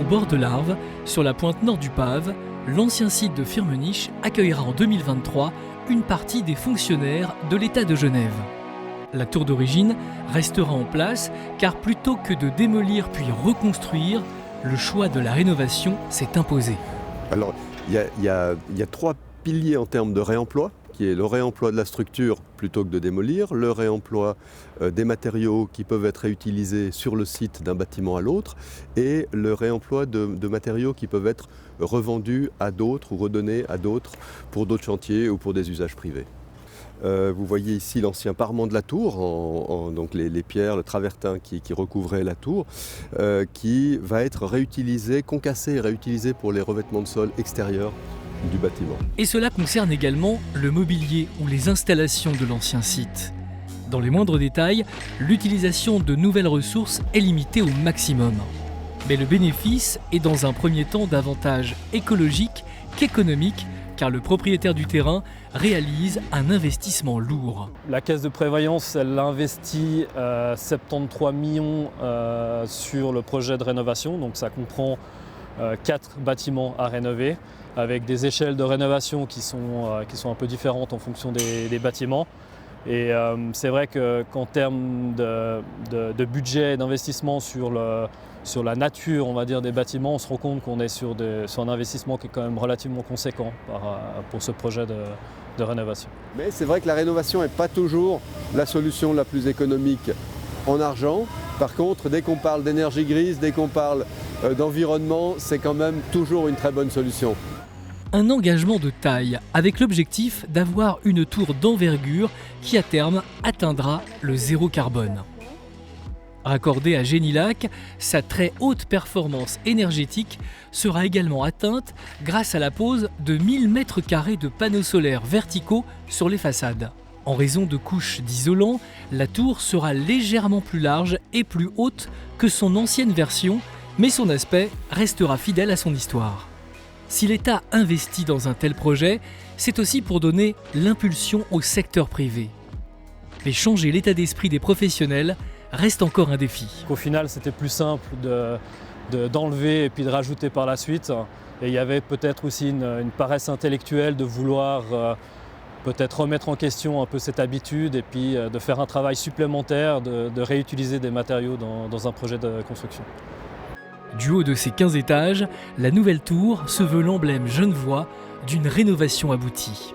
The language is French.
Au bord de l'Arve, sur la pointe nord du Pave, l'ancien site de Firmenich accueillera en 2023 une partie des fonctionnaires de l'État de Genève. La tour d'origine restera en place car plutôt que de démolir puis reconstruire, le choix de la rénovation s'est imposé. Alors, il y a 3 piliers en termes de réemploi, qui est le réemploi de la structure plutôt que de démolir, le réemploi des matériaux qui peuvent être réutilisés sur le site d'un bâtiment à l'autre et le réemploi de matériaux qui peuvent être revendus à d'autres ou redonnés à d'autres pour d'autres chantiers ou pour des usages privés. Vous voyez ici l'ancien parement de la tour, donc les pierres, le travertin qui recouvrait la tour, qui va être réutilisé, concassé et réutilisé pour les revêtements de sol extérieurs du bâtiment. Et cela concerne également le mobilier ou les installations de l'ancien site. Dans les moindres détails, l'utilisation de nouvelles ressources est limitée au maximum. Mais le bénéfice est dans un premier temps davantage écologique qu'économique, car le propriétaire du terrain réalise un investissement lourd. La caisse de prévoyance, elle investit 73 millions sur le projet de rénovation, donc ça comprend 4 bâtiments à rénover, avec des échelles de rénovation qui sont un peu différentes en fonction des bâtiments. Et c'est vrai qu'en termes de budget et d'investissement sur la nature, on va dire, des bâtiments, on se rend compte qu'on est sur un investissement qui est quand même relativement conséquent pour ce projet de rénovation. Mais c'est vrai que la rénovation n'est pas toujours la solution la plus économique en argent. Par contre, dès qu'on parle d'énergie grise, dès qu'on parle d'environnement, c'est quand même toujours une très bonne solution. Un engagement de taille, avec l'objectif d'avoir une tour d'envergure qui à terme atteindra le zéro carbone. Raccordée à Génilac, sa très haute performance énergétique sera également atteinte grâce à la pose de 1000 m² de panneaux solaires verticaux sur les façades. En raison de couches d'isolant, la tour sera légèrement plus large et plus haute que son ancienne version, mais son aspect restera fidèle à son histoire. Si l'État investit dans un tel projet, c'est aussi pour donner l'impulsion au secteur privé. Mais changer l'état d'esprit des professionnels reste encore un défi. Au final, c'était plus simple d'enlever et puis de rajouter par la suite. Et il y avait peut-être aussi une paresse intellectuelle de vouloir peut-être remettre en question un peu cette habitude et puis de faire un travail supplémentaire, de réutiliser des matériaux dans un projet de construction. Du haut de ses 15 étages, la nouvelle tour se veut l'emblème genevois d'une rénovation aboutie.